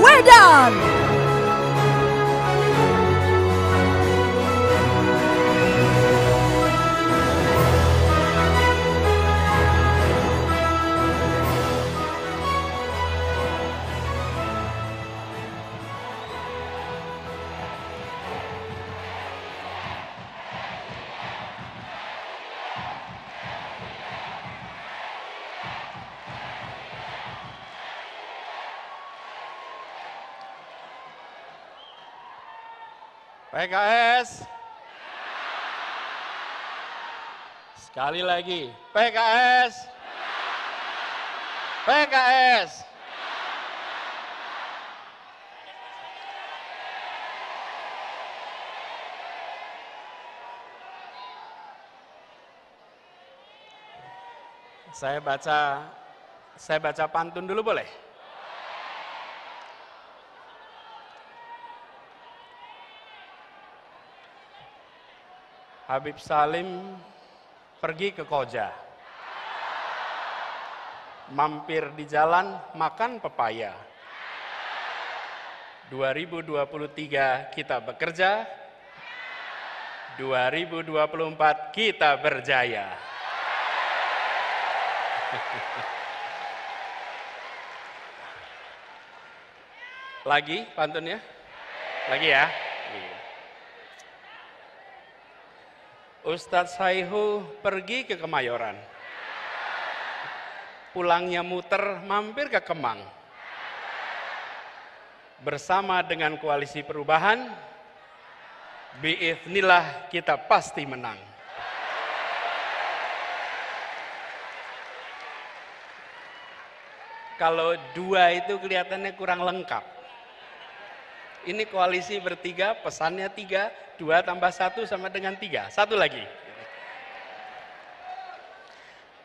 Baswedan. PKS. Sekali lagi, PKS. PKS. Saya baca pantun dulu boleh? Habib Salim pergi ke Koja, mampir di jalan makan pepaya. 2023 kita bekerja, 2024 kita berjaya. Lagi pantunnya? Lagi ya? Ustadz Saihu pergi ke Kemayoran. Pulangnya muter mampir ke Kemang. Bersama dengan koalisi perubahan, biiznillah kita pasti menang. Kalau dua itu kelihatannya kurang lengkap. Ini koalisi bertiga, pesannya 3, 2 tambah 1 sama dengan 3. Satu lagi.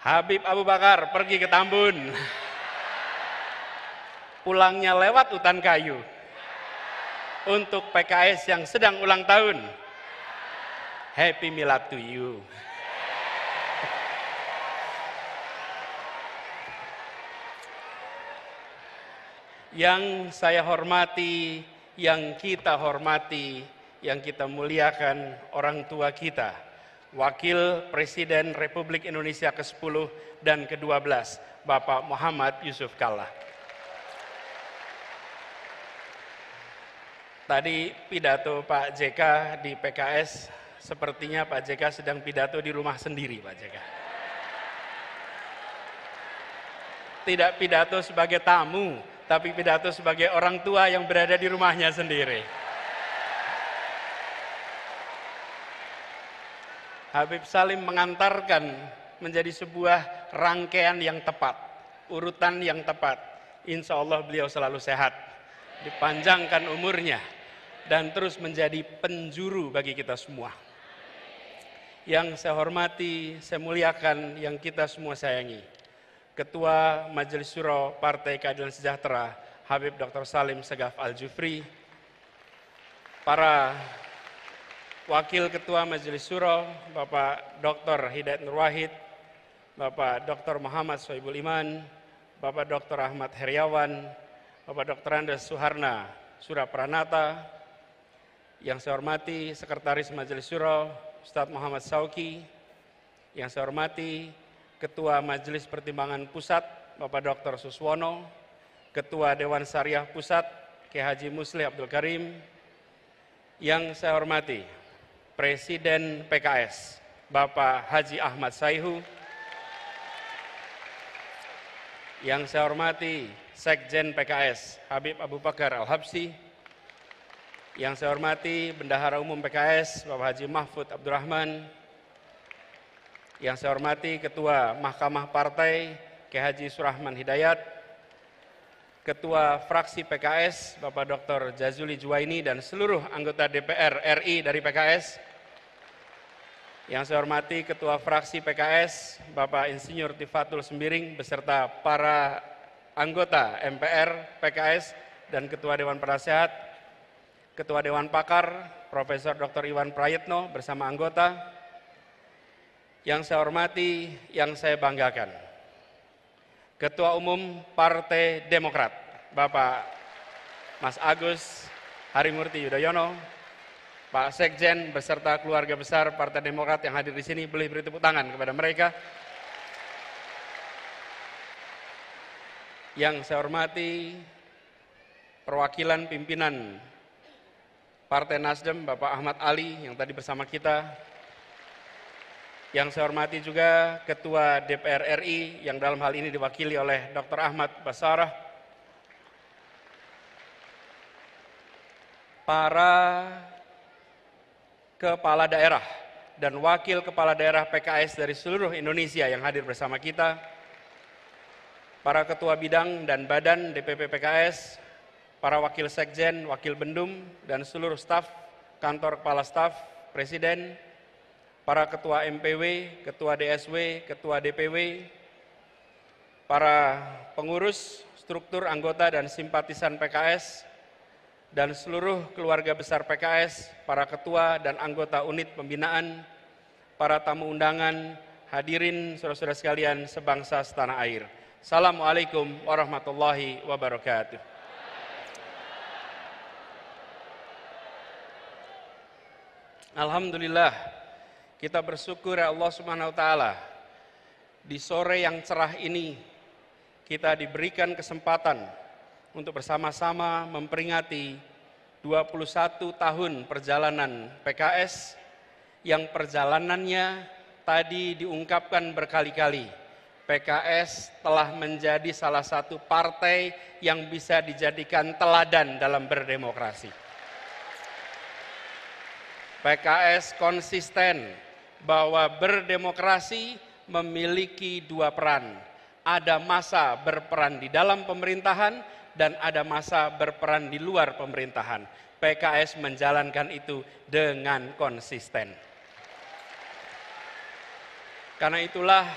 Habib Abu Bakar pergi ke Tambun. Pulangnya lewat hutan kayu. Untuk PKS yang sedang ulang tahun, Happy Milad to you. Yang saya hormati, yang kita hormati, yang kita muliakan orang tua kita, Wakil Presiden Republik Indonesia ke-10 dan ke-12, Bapak Muhammad Yusuf Kalla. Tadi pidato Pak JK di PKS, sepertinya Pak JK sedang pidato di rumah sendiri, Pak JK. Tidak pidato sebagai tamu, tapi pidato sebagai orang tua yang berada di rumahnya sendiri. Habib Salim mengantarkan menjadi sebuah rangkaian yang tepat, urutan yang tepat. Insya Allah beliau selalu sehat, dipanjangkan umurnya, dan terus menjadi penjuru bagi kita semua. Yang saya hormati, saya muliakan, yang kita semua sayangi, Ketua Majelis Syuro Partai Keadilan Sejahtera, Habib Dr. Salim Segaf Al-Jufri, para Wakil Ketua Majelis Syuro, Bapak Dr. Hidayat Nur Wahid, Bapak Dr. Muhammad Sohibul Iman, Bapak Dr. Ahmad Heriawan, Bapak Dr. Andes Suharna Surapranata, yang saya hormati Sekretaris Majelis Syuro, Ustadz Muhammad Sauki, yang saya hormati Ketua Majelis Pertimbangan Pusat, Bapak Dr. Suswono, Ketua Dewan Syariah Pusat, Kiai Haji Muslih Abdul Karim, yang saya hormati Presiden PKS, Bapak Haji Ahmad Saihu, yang saya hormati Sekjen PKS, Habib Abu Bakar Al-Habsyi, yang saya hormati Bendahara Umum PKS, Bapak Haji Mahfud Abdurrahman, yang saya hormati Ketua Mahkamah Partai, Kiai Haji Surahman Hidayat, Ketua Fraksi PKS, Bapak Dr. Jazuli Juwaini, dan seluruh anggota DPR RI dari PKS. Yang saya hormati Ketua Fraksi PKS, Bapak Insinyur Tifatul Sembiring, beserta para anggota MPR PKS dan Ketua Dewan Penasehat, Ketua Dewan Pakar, Profesor Dr. Iwan Prayitno bersama anggota. Yang saya hormati, yang saya banggakan, Ketua Umum Partai Demokrat, Bapak Mas Agus Harimurti Yudhoyono, Pak Sekjen beserta keluarga besar Partai Demokrat yang hadir di sini, boleh beri tepuk tangan kepada mereka. Yang saya hormati perwakilan pimpinan Partai Nasdem, Bapak Ahmad Ali yang tadi bersama kita. Yang saya hormati juga Ketua DPR RI yang dalam hal ini diwakili oleh Dr. Ahmad Basarah. Para kepala daerah dan wakil kepala daerah PKS dari seluruh Indonesia yang hadir bersama kita, para ketua bidang dan badan DPP PKS, para wakil sekjen, wakil bendum, dan seluruh staf, kantor kepala staf, presiden, para ketua MPW, ketua DSW, ketua DPW, para pengurus, struktur anggota dan simpatisan PKS, dan seluruh keluarga besar PKS, para ketua dan anggota unit pembinaan, para tamu undangan, hadirin saudara-saudara sekalian sebangsa setanah air. Assalamualaikum warahmatullahi wabarakatuh. Alhamdulillah, kita bersyukur ya Allah Subhanahu wa taala. Di sore yang cerah ini kita diberikan kesempatan untuk bersama-sama memperingati 21 tahun perjalanan PKS yang perjalanannya tadi diungkapkan berkali-kali. PKS telah menjadi salah satu partai yang bisa dijadikan teladan dalam berdemokrasi. PKS konsisten bahwa berdemokrasi memiliki dua peran. Ada masa berperan di dalam pemerintahan dan ada masa berperan di luar pemerintahan. PKS menjalankan itu dengan konsisten. Karena itulah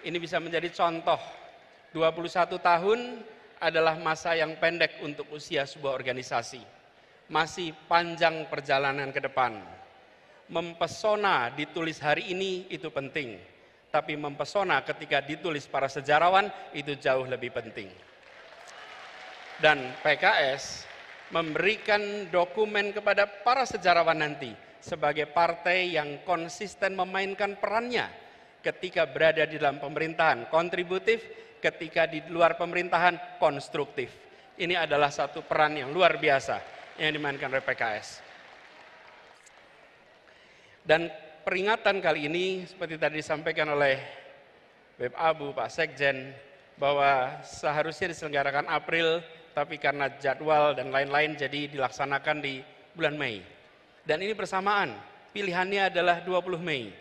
ini bisa menjadi contoh. 21 tahun adalah masa yang pendek untuk usia sebuah organisasi. Masih panjang perjalanan ke depan. Mempesona ditulis hari ini itu penting. Tapi mempesona ketika ditulis para sejarawan itu jauh lebih penting. Dan PKS memberikan dokumen kepada para sejarawan nanti sebagai partai yang konsisten memainkan perannya ketika berada di dalam pemerintahan, kontributif, ketika di luar pemerintahan, konstruktif. Ini adalah satu peran yang luar biasa yang dimainkan oleh PKS. Dan peringatan kali ini seperti tadi disampaikan oleh Beb Abu, Pak Sekjen, bahwa seharusnya diselenggarakan April, tapi karena jadwal dan lain-lain jadi dilaksanakan di bulan Mei. Dan ini bersamaan, pilihannya adalah 20 Mei.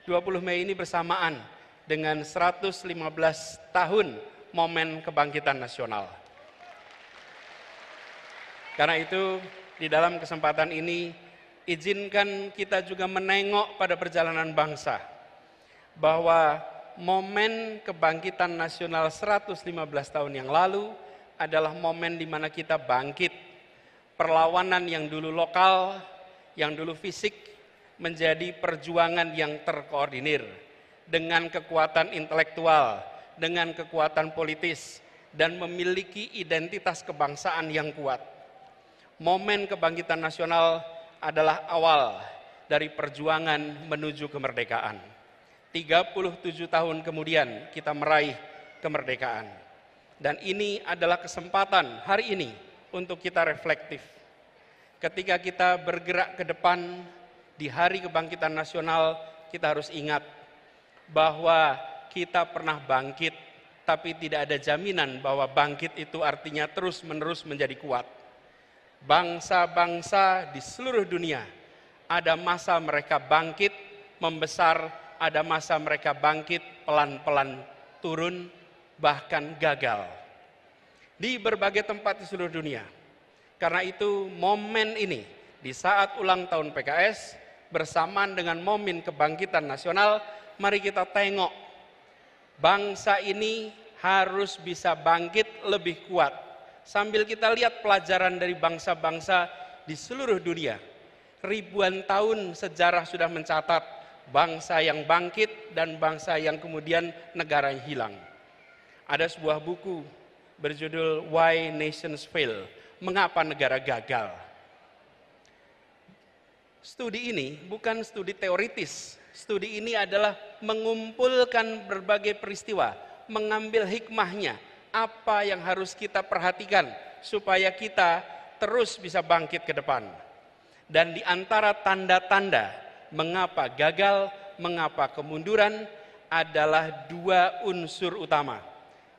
20 Mei ini bersamaan dengan 115 tahun momen kebangkitan nasional. Karena itu di dalam kesempatan ini izinkan kita juga menengok pada perjalanan bangsa. Bahwa momen kebangkitan nasional 115 tahun yang lalu adalah momen di mana kita bangkit. Perlawanan yang dulu lokal, yang dulu fisik, menjadi perjuangan yang terkoordinir dengan kekuatan intelektual, dengan kekuatan politis, dan memiliki identitas kebangsaan yang kuat. Momen kebangkitan nasional adalah awal dari perjuangan menuju kemerdekaan. 37 tahun kemudian kita meraih kemerdekaan. Dan ini adalah kesempatan hari ini untuk kita reflektif. Ketika kita bergerak ke depan di hari kebangkitan nasional, kita harus ingat bahwa kita pernah bangkit, tapi tidak ada jaminan bahwa bangkit itu artinya terus-menerus menjadi kuat. Bangsa-bangsa di seluruh dunia, ada masa mereka bangkit, membesar, ada masa mereka bangkit, pelan-pelan turun, bahkan gagal di berbagai tempat di seluruh dunia. Karena itu momen ini di saat ulang tahun PKS bersamaan dengan momen kebangkitan nasional, mari kita tengok bangsa ini harus bisa bangkit lebih kuat. Sambil kita lihat pelajaran dari bangsa-bangsa di seluruh dunia. Ribuan tahun sejarah sudah mencatat bangsa yang bangkit dan bangsa yang kemudian negara yang hilang. Ada sebuah buku berjudul Why Nations Fail, mengapa negara gagal. Studi ini bukan studi teoritis. Studi ini adalah mengumpulkan berbagai peristiwa, mengambil hikmahnya, apa yang harus kita perhatikan supaya kita terus bisa bangkit ke depan. Dan di antara tanda-tanda mengapa gagal, mengapa kemunduran adalah dua unsur utama,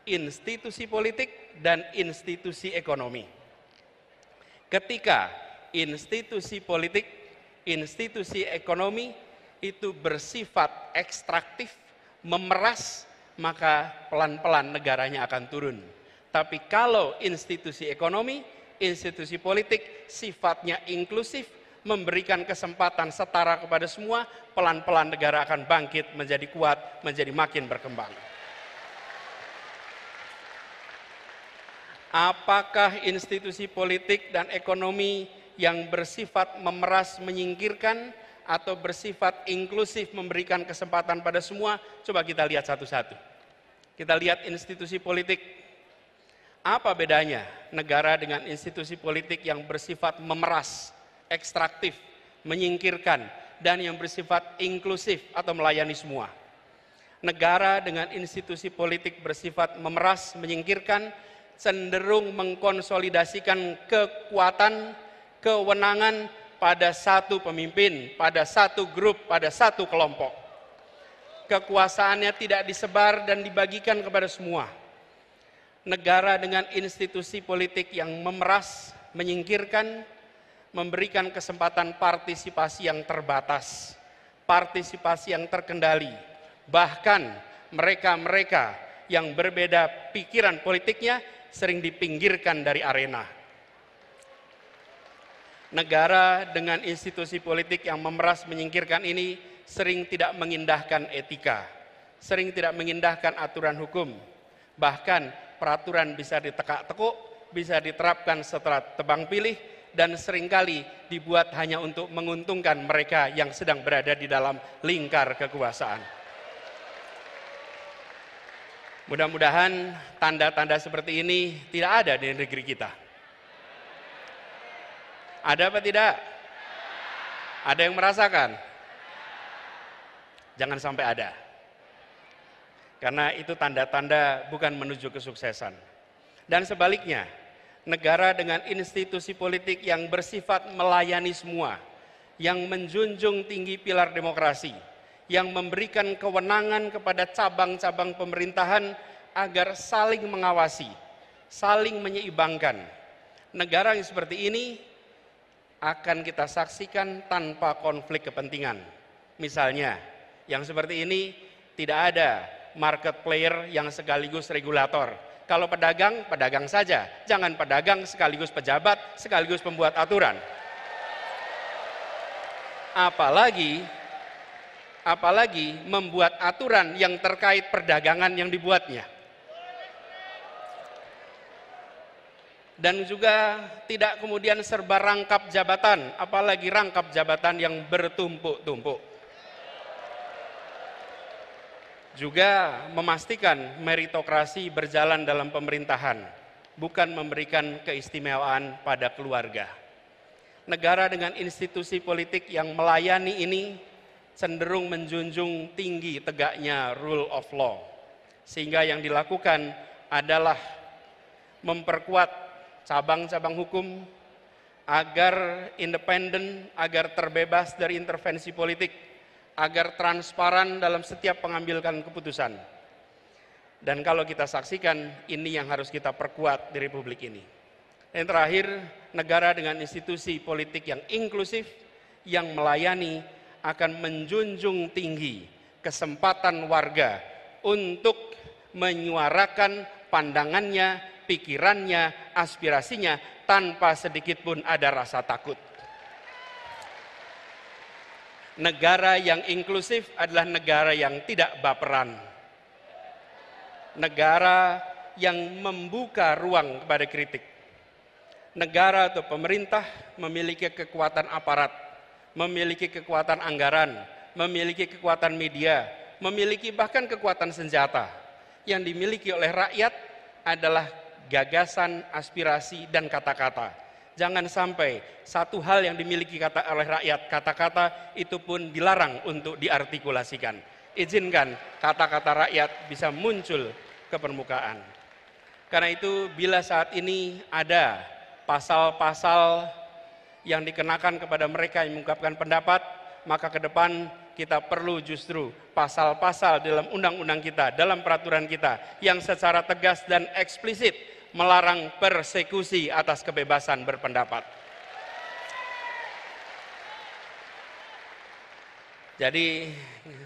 institusi politik dan institusi ekonomi. Ketika institusi politik, institusi ekonomi itu bersifat ekstraktif, memeras, maka pelan-pelan negaranya akan turun. Tapi kalau institusi ekonomi, institusi politik sifatnya inklusif, memberikan kesempatan setara kepada semua, pelan-pelan negara akan bangkit menjadi kuat, menjadi makin berkembang. Apakah institusi politik dan ekonomi yang bersifat memeras, menyingkirkan, atau bersifat inklusif, memberikan kesempatan pada semua? Coba kita lihat satu-satu. Kita lihat institusi politik. Apa bedanya negara dengan institusi politik yang bersifat memeras, ekstraktif, menyingkirkan, dan yang bersifat inklusif atau melayani semua? Negara dengan institusi politik bersifat memeras, menyingkirkan, cenderung mengkonsolidasikan kekuatan, kewenangan pada satu pemimpin, pada satu grup, pada satu kelompok. Kekuasaannya tidak disebar dan dibagikan kepada semua. Negara dengan institusi politik yang memeras, menyingkirkan, memberikan kesempatan partisipasi yang terbatas, partisipasi yang terkendali. Bahkan mereka-mereka yang berbeda pikiran politiknya sering dipinggirkan dari arena. Negara dengan institusi politik yang memeras, menyingkirkan ini sering tidak mengindahkan etika, sering tidak mengindahkan aturan hukum. Bahkan peraturan bisa ditekak-tekuk, bisa diterapkan setelah tebang pilih, dan seringkali dibuat hanya untuk menguntungkan mereka yang sedang berada di dalam lingkar kekuasaan. Mudah-mudahan tanda-tanda seperti ini tidak ada di negeri kita. Ada apa tidak? Ada yang merasakan? Jangan sampai ada. Karena itu tanda-tanda bukan menuju kesuksesan. Dan sebaliknya, negara dengan institusi politik yang bersifat melayani semua, yang menjunjung tinggi pilar demokrasi, yang memberikan kewenangan kepada cabang-cabang pemerintahan agar saling mengawasi, saling menyeimbangkan. Negara yang seperti ini akan kita saksikan tanpa konflik kepentingan. Misalnya, yang seperti ini tidak ada market player yang sekaligus regulator. Kalau pedagang, pedagang saja. Jangan pedagang sekaligus pejabat, sekaligus pembuat aturan. Apalagi membuat aturan yang terkait perdagangan yang dibuatnya. Dan juga tidak kemudian serba rangkap jabatan, apalagi rangkap jabatan yang bertumpuk-tumpuk. Juga memastikan meritokrasi berjalan dalam pemerintahan, bukan memberikan keistimewaan pada keluarga. Negara dengan institusi politik yang melayani ini cenderung menjunjung tinggi tegaknya rule of law. Sehingga yang dilakukan adalah memperkuat cabang-cabang hukum agar independen, agar terbebas dari intervensi politik, agar transparan dalam setiap pengambilan keputusan. Dan kalau kita saksikan, ini yang harus kita perkuat di Republik ini. Dan terakhir, negara dengan institusi politik yang inklusif, yang melayani, akan menjunjung tinggi kesempatan warga untuk menyuarakan pandangannya, pikirannya, aspirasinya tanpa sedikit pun ada rasa takut. Negara yang inklusif adalah negara yang tidak baperan. Negara yang membuka ruang kepada kritik. Negara atau pemerintah memiliki kekuatan aparat, memiliki kekuatan anggaran, memiliki kekuatan media, memiliki bahkan kekuatan senjata. Yang dimiliki oleh rakyat adalah gagasan, aspirasi, dan kata-kata. Jangan sampai satu hal yang dimiliki oleh rakyat, kata-kata itu pun dilarang untuk diartikulasikan. Izinkan kata-kata rakyat bisa muncul ke permukaan. Karena itu bila saat ini ada pasal-pasal yang dikenakan kepada mereka yang mengungkapkan pendapat, maka ke depan kita perlu justru pasal-pasal dalam undang-undang kita, dalam peraturan kita yang secara tegas dan eksplisit melarang persekusi atas kebebasan berpendapat. Jadi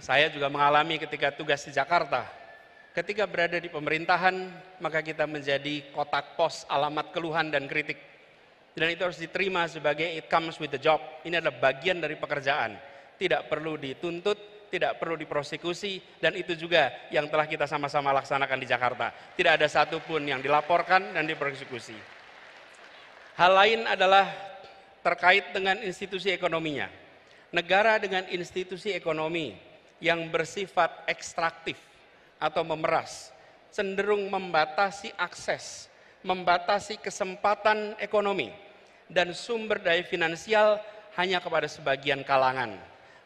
saya juga mengalami ketika tugas di Jakarta. Ketika berada di pemerintahan, maka kita menjadi kotak pos alamat keluhan dan kritik. Dan itu harus diterima sebagai it comes with the job. Ini adalah bagian dari pekerjaan. Tidak perlu dituntut, tidak perlu diprosekusi, dan itu juga yang telah kita sama-sama laksanakan di Jakarta. Tidak ada satupun yang dilaporkan dan dipersekusi. Hal lain adalah terkait dengan institusi ekonominya. Negara dengan institusi ekonomi yang bersifat ekstraktif atau memeras, cenderung membatasi akses, membatasi kesempatan ekonomi, dan sumber daya finansial hanya kepada sebagian kalangan.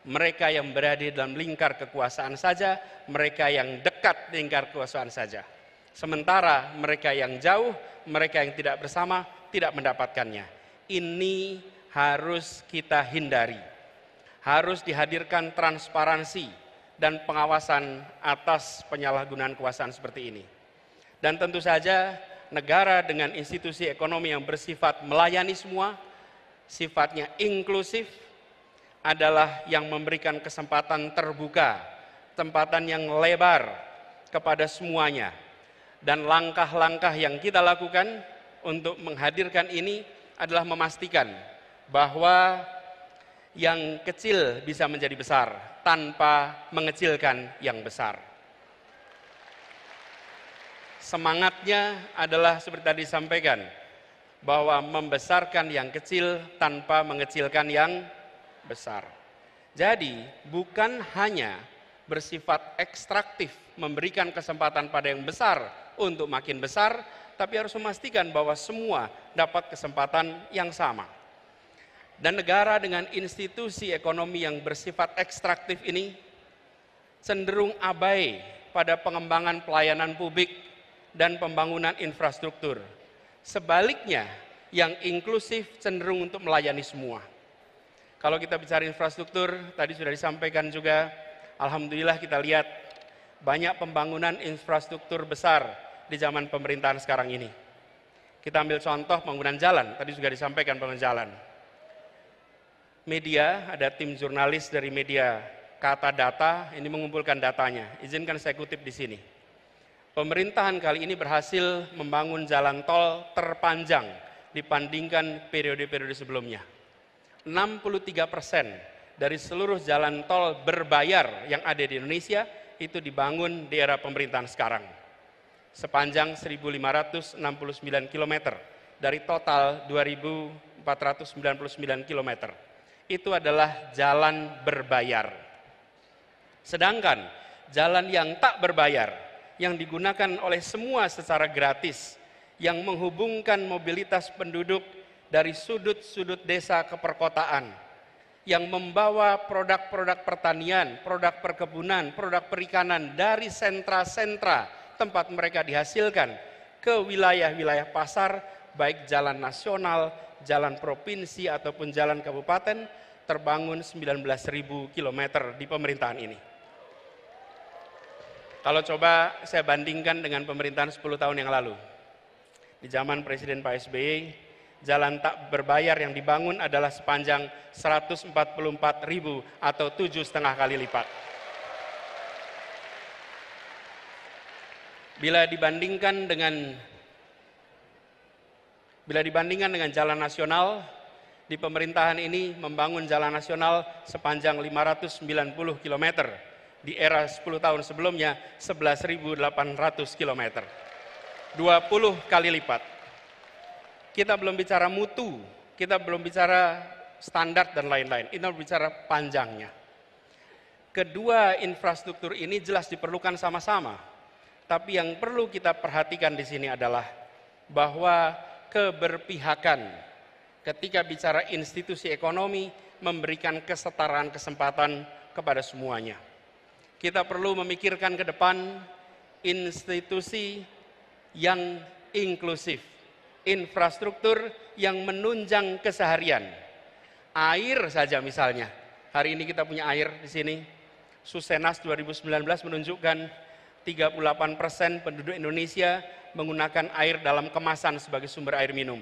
Mereka yang berada dalam lingkar kekuasaan saja, mereka yang dekat lingkar kekuasaan saja. Sementara mereka yang jauh, mereka yang tidak bersama, tidak mendapatkannya. Ini harus kita hindari. Harus dihadirkan transparansi dan pengawasan atas penyalahgunaan kekuasaan seperti ini. Dan tentu saja negara dengan institusi ekonomi yang bersifat melayani semua, sifatnya inklusif, adalah yang memberikan kesempatan terbuka, kesempatan yang lebar kepada semuanya. Dan langkah-langkah yang kita lakukan untuk menghadirkan ini adalah memastikan bahwa yang kecil bisa menjadi besar tanpa mengecilkan yang besar. Semangatnya adalah seperti tadi disampaikan, bahwa membesarkan yang kecil tanpa mengecilkan yang besar. Jadi bukan hanya bersifat ekstraktif memberikan kesempatan pada yang besar untuk makin besar, tapi harus memastikan bahwa semua dapat kesempatan yang sama. Dan negara dengan institusi ekonomi yang bersifat ekstraktif ini cenderung abai pada pengembangan pelayanan publik dan pembangunan infrastruktur. Sebaliknya, yang inklusif cenderung untuk melayani semua. Kalau kita bicara infrastruktur, tadi sudah disampaikan juga, alhamdulillah kita lihat banyak pembangunan infrastruktur besar di zaman pemerintahan sekarang ini. Kita ambil contoh pembangunan jalan, tadi juga disampaikan pembangunan jalan. Media, ada tim jurnalis dari media Kata Data, ini mengumpulkan datanya. Izinkan saya kutip di sini. Pemerintahan kali ini berhasil membangun jalan tol terpanjang dibandingkan periode-periode sebelumnya. 63% dari seluruh jalan tol berbayar yang ada di Indonesia itu dibangun di era pemerintahan sekarang. Sepanjang 1.569 km dari total 2.499 km. Itu adalah jalan berbayar. Sedangkan jalan yang tak berbayar, yang digunakan oleh semua secara gratis, yang menghubungkan mobilitas penduduk dari sudut-sudut desa ke perkotaan, yang membawa produk-produk pertanian, produk perkebunan, produk perikanan dari sentra-sentra tempat mereka dihasilkan ke wilayah-wilayah pasar, baik jalan nasional, jalan provinsi ataupun jalan kabupaten, terbangun 19.000 km di pemerintahan ini. Kalau coba saya bandingkan dengan pemerintahan 10 tahun yang lalu, di zaman Presiden Pak SBY, jalan tak berbayar yang dibangun adalah sepanjang 144.000 atau 7,5 kali lipat. Bila dibandingkan dengan jalan nasional, di pemerintahan ini membangun jalan nasional sepanjang 590 km. Di era 10 tahun sebelumnya 11.800 km. 20 kali lipat. Kita belum bicara mutu, kita belum bicara standar dan lain-lain. Kita bicara panjangnya. Kedua infrastruktur ini jelas diperlukan sama-sama. Tapi yang perlu kita perhatikan di sini adalah bahwa keberpihakan ketika bicara institusi ekonomi memberikan kesetaraan kesempatan kepada semuanya. Kita perlu memikirkan ke depan institusi yang inklusif, infrastruktur yang menunjang keseharian. Air saja misalnya, hari ini kita punya air di sini. Susenas 2019 menunjukkan 38% penduduk Indonesia menggunakan air dalam kemasan sebagai sumber air minum.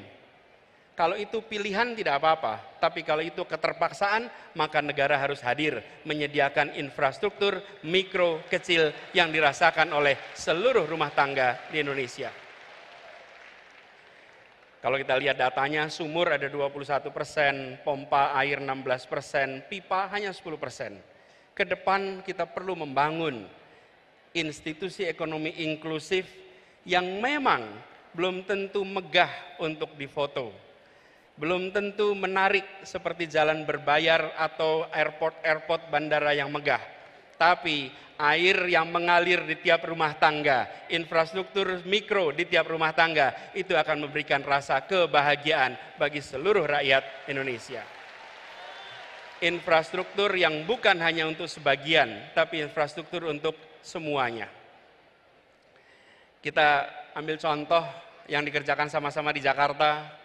Kalau itu pilihan tidak apa-apa, tapi kalau itu keterpaksaan, maka negara harus hadir menyediakan infrastruktur mikro kecil yang dirasakan oleh seluruh rumah tangga di Indonesia. Kalau kita lihat datanya, sumur ada 21%, pompa air 16%, pipa hanya 10%. Ke depan kita perlu membangun institusi ekonomi inklusif yang memang belum tentu megah untuk difoto. Belum tentu menarik seperti jalan berbayar atau airport bandara yang megah. Tapi air yang mengalir di tiap rumah tangga, infrastruktur mikro di tiap rumah tangga, itu akan memberikan rasa kebahagiaan bagi seluruh rakyat Indonesia. Infrastruktur yang bukan hanya untuk sebagian, tapi infrastruktur untuk semuanya. Kita ambil contoh yang dikerjakan sama-sama di Jakarta.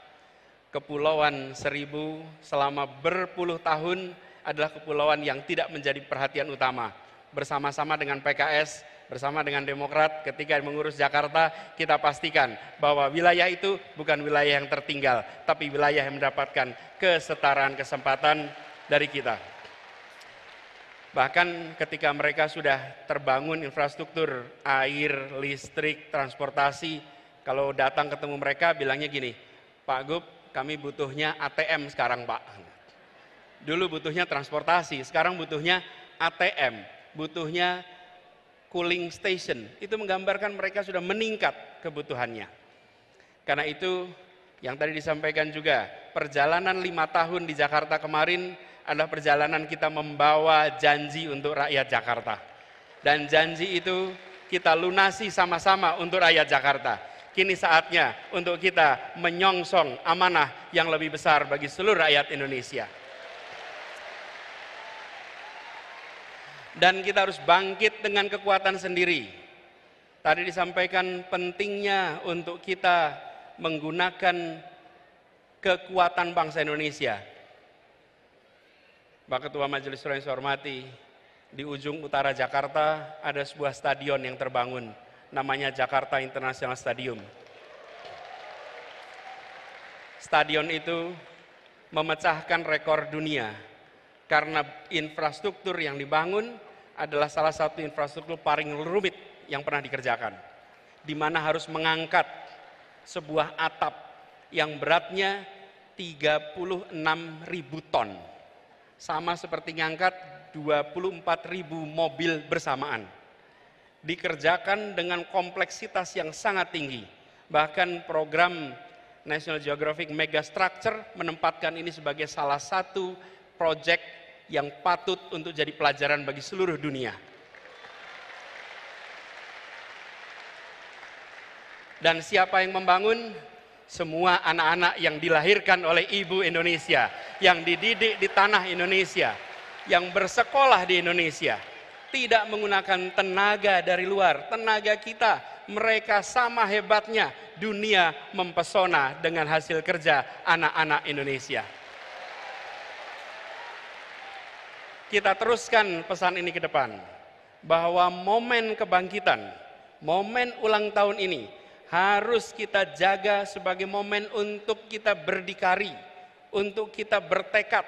Kepulauan Seribu selama berpuluh tahun adalah kepulauan yang tidak menjadi perhatian utama. Bersama-sama dengan PKS, bersama dengan Demokrat, ketika mengurus Jakarta, kita pastikan bahwa wilayah itu bukan wilayah yang tertinggal, tapi wilayah yang mendapatkan kesetaraan kesempatan dari kita. Bahkan ketika mereka sudah terbangun infrastruktur air, listrik, transportasi, kalau datang ketemu mereka bilangnya gini, Pak Gub, kami butuhnya ATM sekarang Pak. Dulu butuhnya transportasi, sekarang butuhnya ATM, butuhnya cooling station. Itu menggambarkan mereka sudah meningkat kebutuhannya. Karena itu yang tadi disampaikan juga, perjalanan 5 tahun di Jakarta kemarin adalah perjalanan kita membawa janji untuk rakyat Jakarta. Dan janji itu kita lunasi sama-sama untuk rakyat Jakarta. Kini saatnya untuk kita menyongsong amanah yang lebih besar bagi seluruh rakyat Indonesia. Dan kita harus bangkit dengan kekuatan sendiri. Tadi disampaikan pentingnya untuk kita menggunakan kekuatan bangsa Indonesia. Pak Ketua Majelis Syuro yang saya hormati, di ujung utara Jakarta ada sebuah stadion yang terbangun. Namanya Jakarta International Stadium. Stadion itu memecahkan rekor dunia karena infrastruktur yang dibangun adalah salah satu infrastruktur paling rumit yang pernah dikerjakan. Di mana harus mengangkat sebuah atap yang beratnya 36.000 ton. Sama seperti mengangkat 24.000 mobil bersamaan. Dikerjakan dengan kompleksitas yang sangat tinggi. Bahkan program National Geographic Megastructure menempatkan ini sebagai salah satu proyek yang patut untuk jadi pelajaran bagi seluruh dunia. Dan siapa yang membangun? Semua anak-anak yang dilahirkan oleh Ibu Indonesia, yang dididik di tanah Indonesia, yang bersekolah di Indonesia. Tidak menggunakan tenaga dari luar, tenaga kita. Mereka sama hebatnya, dunia mempesona dengan hasil kerja anak-anak Indonesia. Kita teruskan pesan ini ke depan, bahwa momen kebangkitan, momen ulang tahun ini harus kita jaga sebagai momen untuk kita berdikari, untuk kita bertekad,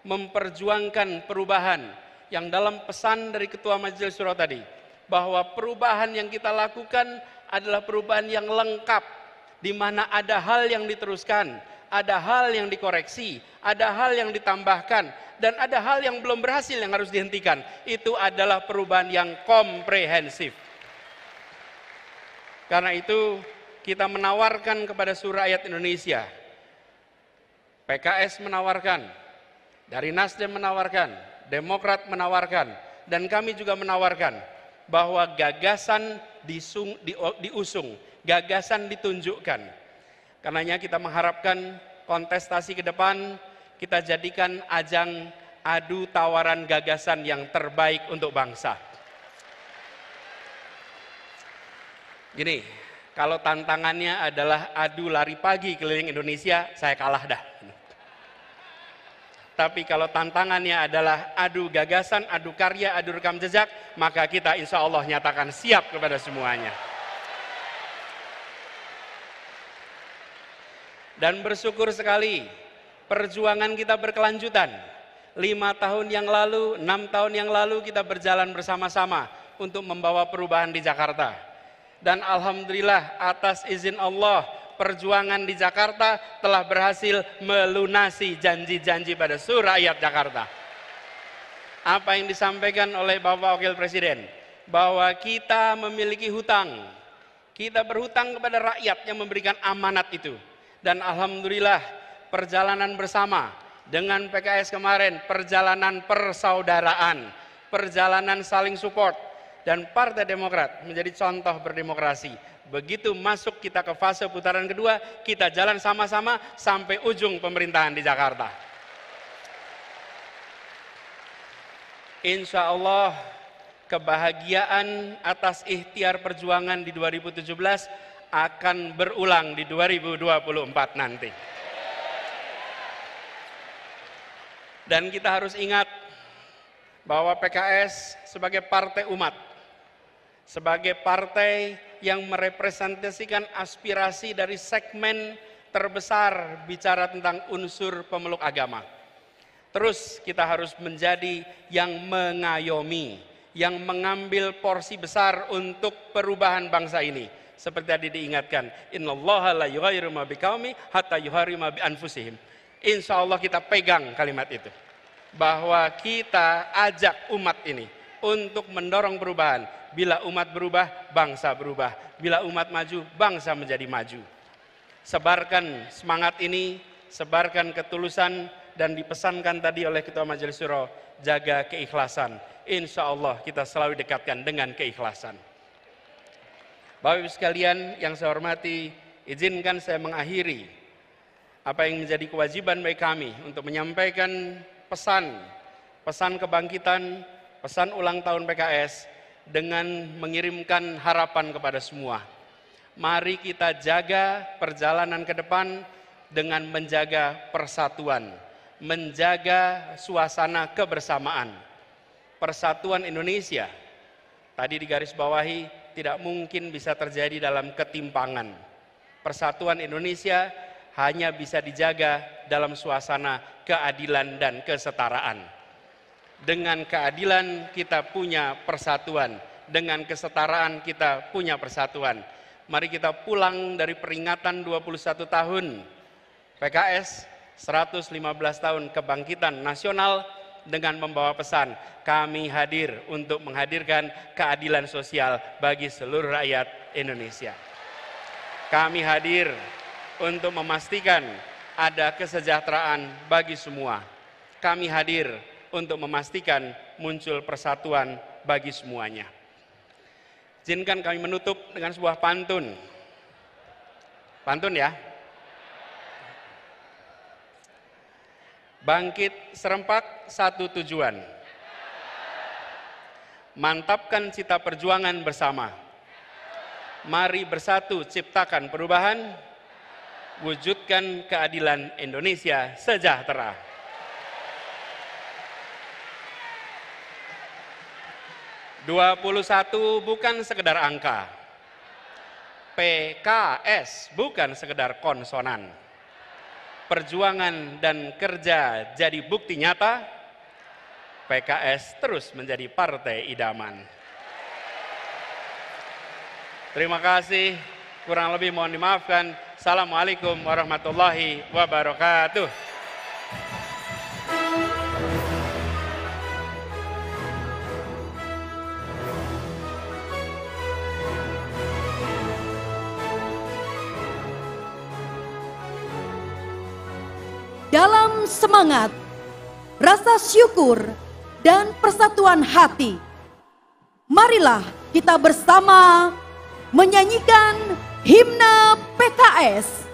memperjuangkan perubahan, yang dalam pesan dari Ketua Majelis Syuro tadi, bahwa perubahan yang kita lakukan adalah perubahan yang lengkap, di mana ada hal yang diteruskan, ada hal yang dikoreksi, ada hal yang ditambahkan, dan ada hal yang belum berhasil yang harus dihentikan. Itu adalah perubahan yang komprehensif. Karena itu kita menawarkan kepada seluruh rakyat Indonesia, PKS menawarkan, dari Nasdem menawarkan, Demokrat menawarkan, dan kami juga menawarkan bahwa gagasan diusung, gagasan ditunjukkan, Karenanya kita mengharapkan kontestasi ke depan kita jadikan ajang adu tawaran gagasan yang terbaik untuk bangsa. Gini, kalau tantangannya adalah adu lari pagi keliling Indonesia, saya kalah dah. Tapi kalau tantangannya adalah adu gagasan, adu karya, adu rekam jejak, maka kita insya Allah nyatakan siap kepada semuanya. Dan bersyukur sekali, perjuangan kita berkelanjutan. 5 tahun yang lalu, 6 tahun yang lalu kita berjalan bersama-sama untuk membawa perubahan di Jakarta. Dan alhamdulillah atas izin Allah, perjuangan di Jakarta telah berhasil melunasi janji-janji pada seluruh rakyat Jakarta. Apa yang disampaikan oleh Bapak Wakil Presiden, bahwa kita memiliki hutang. Kita berhutang kepada rakyat yang memberikan amanat itu. Dan alhamdulillah perjalanan bersama dengan PKS kemarin, perjalanan persaudaraan, perjalanan saling support, dan Partai Demokrat menjadi contoh berdemokrasi. Begitu masuk kita ke fase putaran kedua, kita jalan sama-sama sampai ujung pemerintahan di Jakarta. Insya Allah kebahagiaan atas ikhtiar perjuangan di 2017 akan berulang di 2024 nanti. Dan kita harus ingat bahwa PKS sebagai partai umat, sebagai partai yang merepresentasikan aspirasi dari segmen terbesar bicara tentang unsur pemeluk agama. Terus kita harus menjadi yang mengayomi, yang mengambil porsi besar untuk perubahan bangsa ini. Seperti tadi diingatkan, innallaha la yughayyiru ma biqaumin hatta yughayyiru ma bi anfusihim. Insya Allah kita pegang kalimat itu, bahwa kita ajak umat ini untuk mendorong perubahan. Bila umat berubah, bangsa berubah. Bila umat maju, bangsa menjadi maju. Sebarkan semangat ini, sebarkan ketulusan, dan dipesankan tadi oleh Ketua Majelis Syuro, jaga keikhlasan. Insya Allah kita selalu dekatkan dengan keikhlasan. Bapak Ibu sekalian yang saya hormati, izinkan saya mengakhiri apa yang menjadi kewajiban bagi kami untuk menyampaikan pesan kebangkitan, pesan ulang tahun PKS dengan mengirimkan harapan kepada semua. Mari kita jaga perjalanan ke depan dengan menjaga persatuan, menjaga suasana kebersamaan. Persatuan Indonesia, tadi digarisbawahi, tidak mungkin bisa terjadi dalam ketimpangan. Persatuan Indonesia hanya bisa dijaga dalam suasana keadilan dan kesetaraan. Dengan keadilan kita punya persatuan, dengan kesetaraan kita punya persatuan. Mari kita pulang dari peringatan 21 tahun PKS, 115 tahun kebangkitan nasional dengan membawa pesan, kami hadir untuk menghadirkan keadilan sosial bagi seluruh rakyat Indonesia. Kami hadir untuk memastikan ada kesejahteraan bagi semua. Kami hadir untuk memastikan muncul persatuan bagi semuanya. Izinkan kami menutup dengan sebuah pantun. Pantun ya. Bangkit serempak satu tujuan. Mantapkan cita perjuangan bersama. Mari bersatu ciptakan perubahan. Wujudkan keadilan Indonesia sejahtera. (21) bukan sekedar angka. PKS bukan sekedar konsonan. Perjuangan dan kerja jadi bukti nyata. PKS terus menjadi partai idaman. Terima kasih, kurang lebih mohon dimaafkan. Assalamualaikum warahmatullahi wabarakatuh. Dalam semangat, rasa syukur, dan persatuan hati, marilah kita bersama menyanyikan himne PKS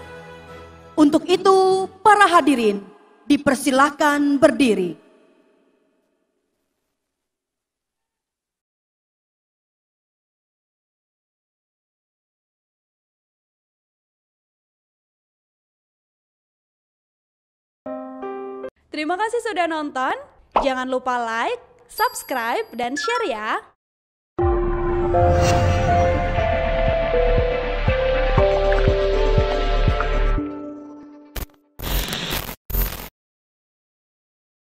Untuk itu, para hadirin dipersilakan berdiri. Terima kasih sudah nonton. Jangan lupa like, subscribe, dan share ya.